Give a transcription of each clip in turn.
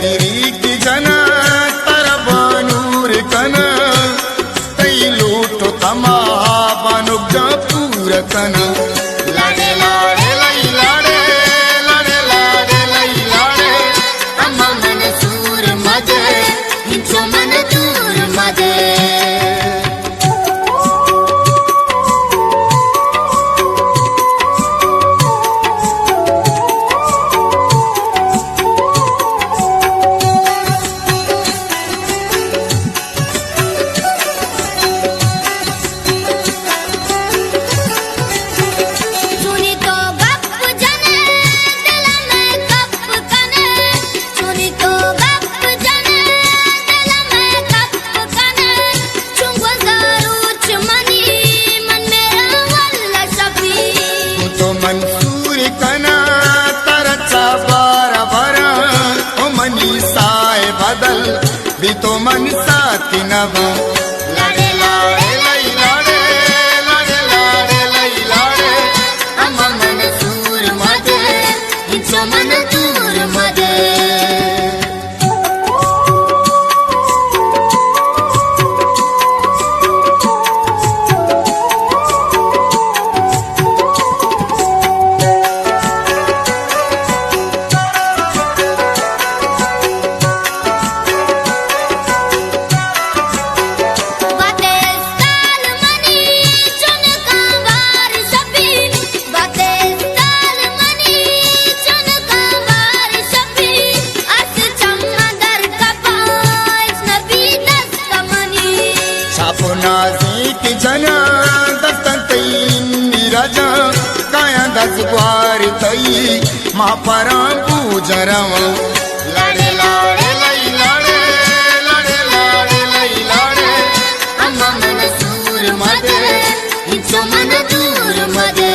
तिरी की जना तरब नूर कना तई लूटो तमा बानुक जा पूर कना लाडे लाडे लाई लाडे लाडे लाडे लाई लाडे अम्मा मन सूर मजे इंचो मन दूर मजे मंसूर कना तरचा बारा बारा ओ मनी साए बदल भी तो मन साथी नवा लाडे लाडे लाई लाडे लाडे लाडे लाई लाडे अम्मा मन सूर मजे इंचो मन दूर मजे नाजी की जना दस्तई राजा काया दसवार तई मां परा पूजरव लाडे लाडे लाई लाडे लाडे लाडे लाई लाडे अम्मा मन सूर मजे इंचो मन दूर मजे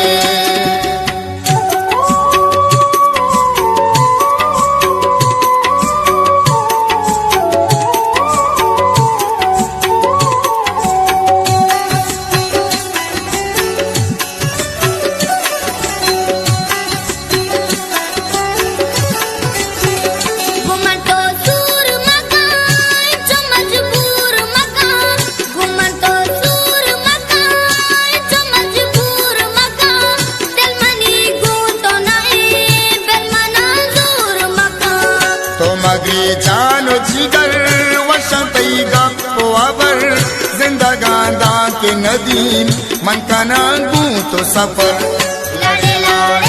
जानो जिगर वशंतई गप्पो अबर जिंदगान दा के नदीम मन का नांगू तो सफर लाडे लाडे